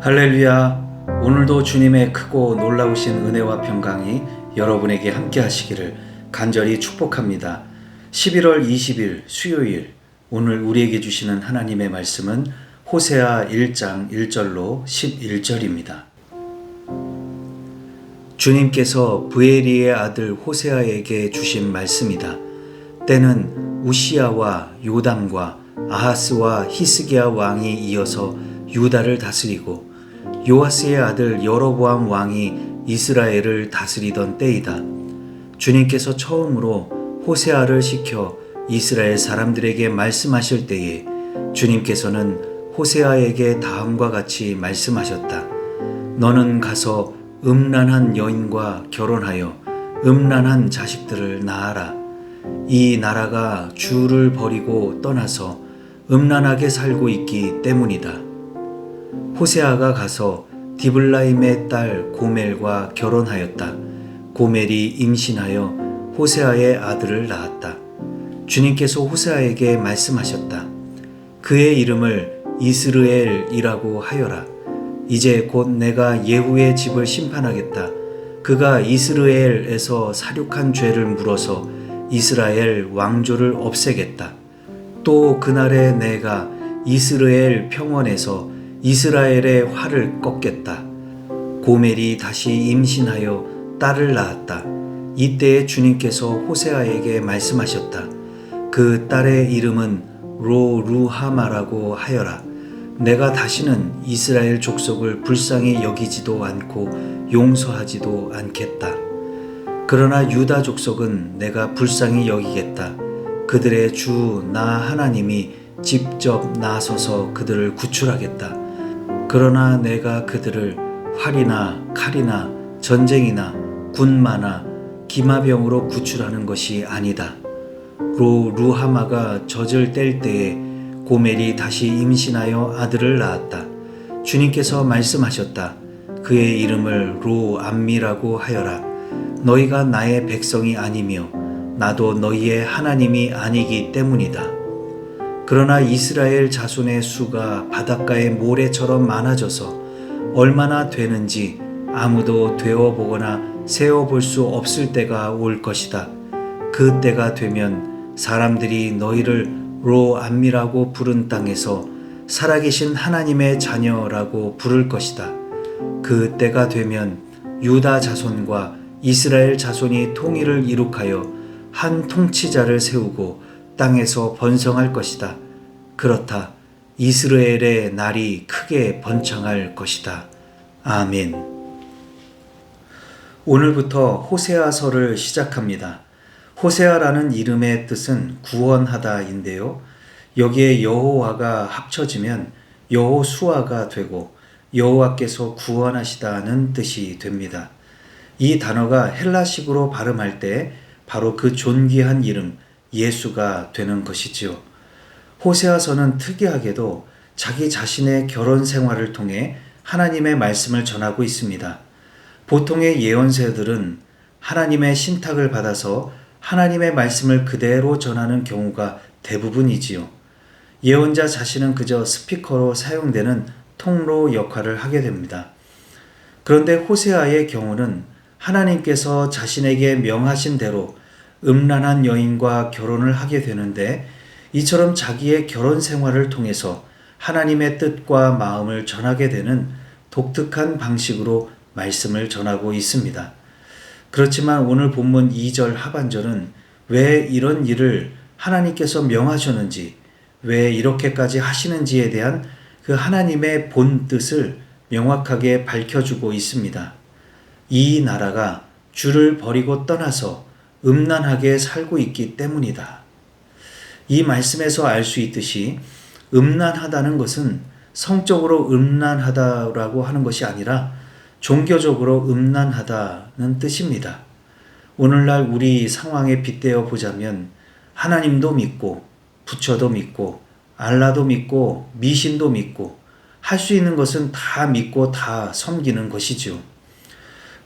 할렐루야. 오늘도 주님의 크고 놀라우신 은혜와 평강이 여러분에게 함께 하시기를 간절히 축복합니다. 11월 20일 수요일, 오늘 우리에게 주시는 하나님의 말씀은 호세아 1장 1절로 11절입니다. 주님께서 브에리의 아들 호세아에게 주신 말씀이다. 때는 우시야와 요담과 아하스와 히스기야 왕이 이어서 유다를 다스리고 요아스의 아들 여로보암 왕이 이스라엘을 다스리던 때이다. 주님께서 처음으로 호세아를 시켜 이스라엘 사람들에게 말씀하실 때에 주님께서는 호세아에게 다음과 같이 말씀하셨다. 너는 가서 음란한 여인과 결혼하여 음란한 자식들을 낳아라. 이 나라가 주를 버리고 떠나서 음란하게 살고 있기 때문이다. 호세아가 가서 디블라임의 딸 고멜과 결혼하였다. 고멜이 임신하여 호세아의 아들을 낳았다. 주님께서 호세아에게 말씀하셨다. 그의 이름을 이스르엘이라고 하여라. 이제 곧 내가 예후의 집을 심판하겠다. 그가 이스라엘에서 사륙한 죄를 물어서 이스라엘 왕조를 없애겠다. 또 그날에 내가 이스라엘 평원에서 이스라엘의 활을 꺾겠다. 고멜이 다시 임신하여 딸을 낳았다. 이때에 주님께서 호세아에게 말씀하셨다. 그 딸의 이름은 로루하마라고 하여라. 내가 다시는 이스라엘 족속을 불쌍히 여기지도 않고 용서하지도 않겠다. 그러나 유다 족속은 내가 불쌍히 여기겠다. 그들의 주 나 하나님이 직접 나서서 그들을 구출하겠다. 그러나 내가 그들을 활이나 칼이나 전쟁이나 군마나 기마병으로 구출하는 것이 아니다. 로루하마가 젖을 뗄 때에 고멜이 다시 임신하여 아들을 낳았다. 주님께서 말씀하셨다. 그의 이름을 로암미라고 하여라. 너희가 나의 백성이 아니며 나도 너희의 하나님이 아니기 때문이다. 그러나 이스라엘 자손의 수가 바닷가의 모래처럼 많아져서 얼마나 되는지 아무도 되어보거나 세어볼 수 없을 때가 올 것이다. 그 때가 되면 사람들이 너희를 로암미라고 부른 땅에서 살아계신 하나님의 자녀라고 부를 것이다. 그 때가 되면 유다 자손과 이스라엘 자손이 통일을 이룩하여 한 통치자를 세우고 땅에서 번성할 것이다. 그렇다. 이스라엘의 날이 크게 번창할 것이다. 아멘. 오늘부터 호세아서를 시작합니다. 호세아라는 이름의 뜻은 구원하다인데요. 여기에 여호와가 합쳐지면 여호수아가 되고 여호와께서 구원하시다는 뜻이 됩니다. 이 단어가 헬라식으로 발음할 때 바로 그 존귀한 이름 예수가 되는 것이지요. 호세아서는 특이하게도 자기 자신의 결혼 생활을 통해 하나님의 말씀을 전하고 있습니다. 보통의 예언서들은 하나님의 신탁을 받아서 하나님의 말씀을 그대로 전하는 경우가 대부분이지요. 예언자 자신은 그저 스피커로 사용되는 통로 역할을 하게 됩니다. 그런데 호세아의 경우는 하나님께서 자신에게 명하신 대로 음란한 여인과 결혼을 하게 되는데 이처럼 자기의 결혼 생활을 통해서 하나님의 뜻과 마음을 전하게 되는 독특한 방식으로 말씀을 전하고 있습니다. 그렇지만 오늘 본문 2절 하반절은 왜 이런 일을 하나님께서 명하셨는지, 왜 이렇게까지 하시는지에 대한 그 하나님의 본 뜻을 명확하게 밝혀주고 있습니다. 이 나라가 주를 버리고 떠나서 음란하게 살고 있기 때문이다. 이 말씀에서 알 수 있듯이 음란하다는 것은 성적으로 음란하다라고 하는 것이 아니라 종교적으로 음란하다는 뜻입니다. 오늘날 우리 상황에 빗대어 보자면 하나님도 믿고 부처도 믿고 알라도 믿고 미신도 믿고 할 수 있는 것은 다 믿고 다 섬기는 것이죠.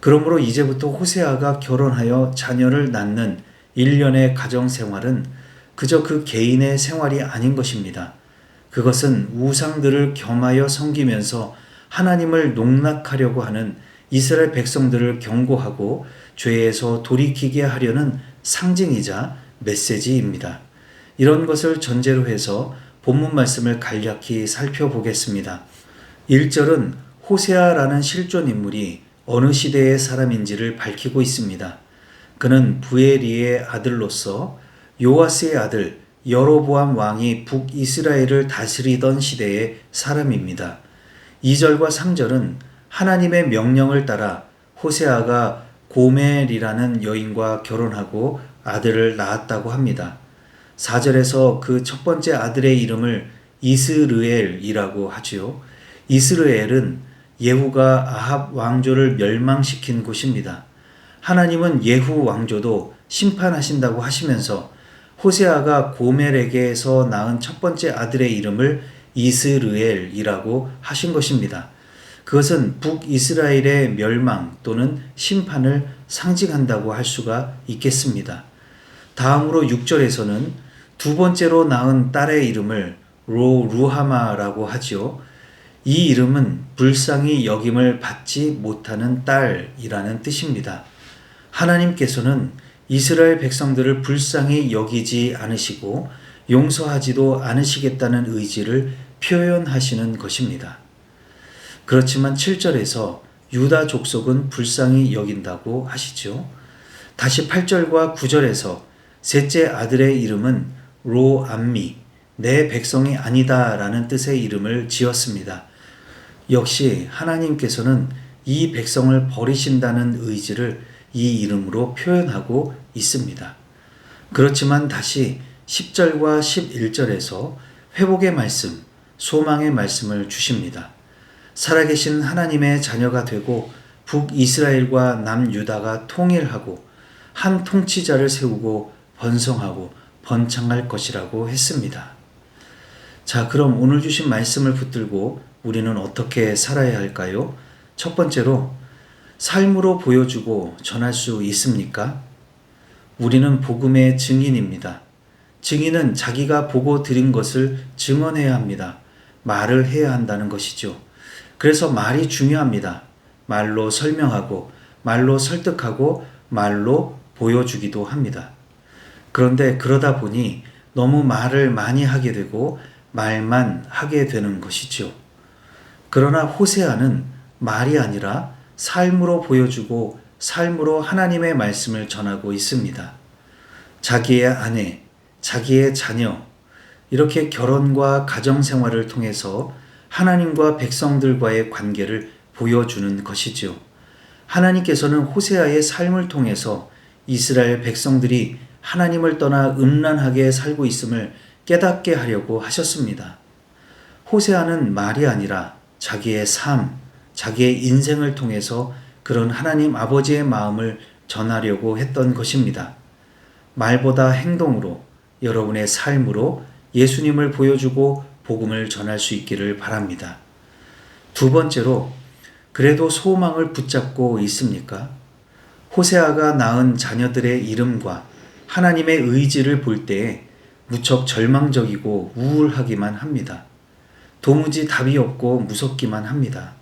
그러므로 이제부터 호세아가 결혼하여 자녀를 낳는 일련의 가정생활은 그저 그 개인의 생활이 아닌 것입니다. 그것은 우상들을 겸하여 섬기면서 하나님을 농락하려고 하는 이스라엘 백성들을 경고하고 죄에서 돌이키게 하려는 상징이자 메시지입니다. 이런 것을 전제로 해서 본문 말씀을 간략히 살펴보겠습니다. 1절은 호세아라는 실존 인물이 어느 시대의 사람인지를 밝히고 있습니다. 그는 부에리의 아들로서 요아스의 아들 여로보암 왕이 북이스라엘을 다스리던 시대의 사람입니다. 2절과 3절은 하나님의 명령을 따라 호세아가 고멜이라는 여인과 결혼하고 아들을 낳았다고 합니다. 4절에서 그 첫 번째 아들의 이름을 이스르엘이라고 하지요. 이스르엘은 예후가 아합 왕조를 멸망시킨 곳입니다. 하나님은 예후 왕조도 심판하신다고 하시면서 호세아가 고멜에게서 낳은 첫 번째 아들의 이름을 이스르엘이라고 하신 것입니다. 그것은 북이스라엘의 멸망 또는 심판을 상징한다고 할 수가 있겠습니다. 다음으로 6절에서는 두 번째로 낳은 딸의 이름을 루하마라고 하지요. 이 이름은 불쌍히 여김을 받지 못하는 딸이라는 뜻입니다. 하나님께서는 이스라엘 백성들을 불쌍히 여기지 않으시고 용서하지도 않으시겠다는 의지를 표현하시는 것입니다. 그렇지만 7절에서 유다 족속은 불쌍히 여긴다고 하시죠. 다시 8절과 9절에서 셋째 아들의 이름은 로암미, 내 백성이 아니다 라는 뜻의 이름을 지었습니다. 역시 하나님께서는 이 백성을 버리신다는 의지를 이 이름으로 표현하고 있습니다. 그렇지만 다시 10절과 11절에서 회복의 말씀, 소망의 말씀을 주십니다. 살아계신 하나님의 자녀가 되고 북이스라엘과 남유다가 통일하고 한 통치자를 세우고 번성하고 번창할 것이라고 했습니다. 자, 그럼 오늘 주신 말씀을 붙들고 우리는 어떻게 살아야 할까요? 첫 번째로 삶으로 보여주고 전할 수 있습니까? 우리는 복음의 증인입니다. 증인은 자기가 보고 들은 것을 증언해야 합니다. 말을 해야 한다는 것이죠. 그래서 말이 중요합니다. 말로 설명하고 말로 설득하고 말로 보여주기도 합니다. 그런데 그러다 보니 너무 말을 많이 하게 되고 말만 하게 되는 것이죠. 그러나 호세아는 말이 아니라 삶으로 보여주고 삶으로 하나님의 말씀을 전하고 있습니다. 자기의 아내, 자기의 자녀, 이렇게 결혼과 가정생활을 통해서 하나님과 백성들과의 관계를 보여주는 것이죠. 하나님께서는 호세아의 삶을 통해서 이스라엘 백성들이 하나님을 떠나 음란하게 살고 있음을 깨닫게 하려고 하셨습니다. 호세아는 말이 아니라 자기의 삶, 자기의 인생을 통해서 그런 하나님 아버지의 마음을 전하려고 했던 것입니다. 말보다 행동으로 여러분의 삶으로 예수님을 보여주고 복음을 전할 수 있기를 바랍니다. 두 번째로, 그래도 소망을 붙잡고 있습니까? 호세아가 낳은 자녀들의 이름과 하나님의 의지를 볼 때에 무척 절망적이고 우울하기만 합니다. 도무지 답이 없고 무섭기만 합니다.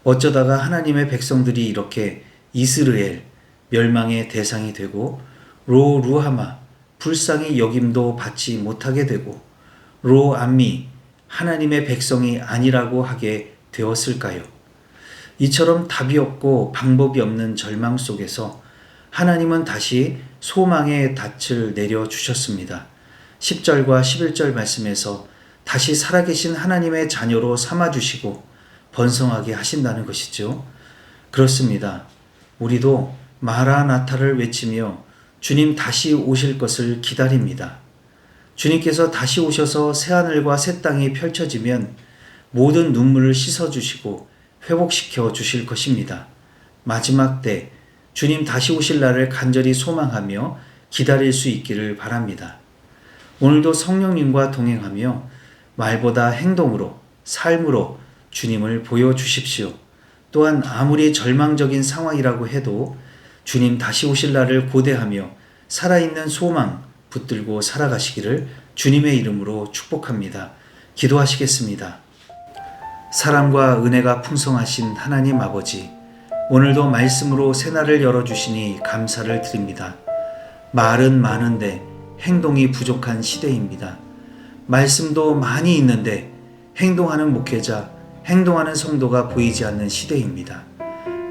어쩌다가 하나님의 백성들이 이렇게 이스르엘, 멸망의 대상이 되고 루하마, 불쌍히 여김도 받지 못하게 되고 로암미, 하나님의 백성이 아니라고 하게 되었을까요? 이처럼 답이 없고 방법이 없는 절망 속에서 하나님은 다시 소망의 닻을 내려주셨습니다. 10절과 11절 말씀에서 다시 살아계신 하나님의 자녀로 삼아주시고 번성하게 하신다는 것이죠. 그렇습니다. 우리도 마라나타를 외치며 주님 다시 오실 것을 기다립니다. 주님께서 다시 오셔서 새하늘과 새 땅이 펼쳐지면 모든 눈물을 씻어주시고 회복시켜 주실 것입니다. 마지막 때 주님 다시 오실 날을 간절히 소망하며 기다릴 수 있기를 바랍니다. 오늘도 성령님과 동행하며 말보다 행동으로, 삶으로 주님을 보여주십시오. 또한 아무리 절망적인 상황이라고 해도 주님 다시 오실 날을 고대하며 살아있는 소망 붙들고 살아가시기를 주님의 이름으로 축복합니다. 기도하시겠습니다. 사랑과 은혜가 풍성하신 하나님 아버지, 오늘도 말씀으로 새날을 열어주시니 감사를 드립니다. 말은 많은데 행동이 부족한 시대입니다. 말씀도 많이 있는데 행동하는 목회자, 행동하는 성도가 보이지 않는 시대입니다.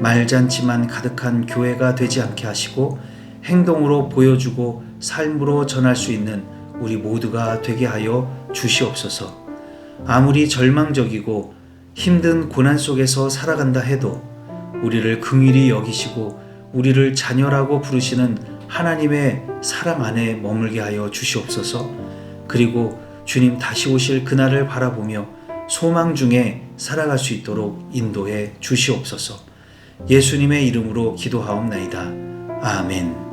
말잔치만 가득한 교회가 되지 않게 하시고 행동으로 보여주고 삶으로 전할 수 있는 우리 모두가 되게 하여 주시옵소서. 아무리 절망적이고 힘든 고난 속에서 살아간다 해도 우리를 긍휼히 여기시고 우리를 자녀라고 부르시는 하나님의 사랑 안에 머물게 하여 주시옵소서. 그리고 주님 다시 오실 그날을 바라보며 소망 중에 살아갈 수 있도록 인도해 주시옵소서. 예수님의 이름으로 기도하옵나이다. 아멘.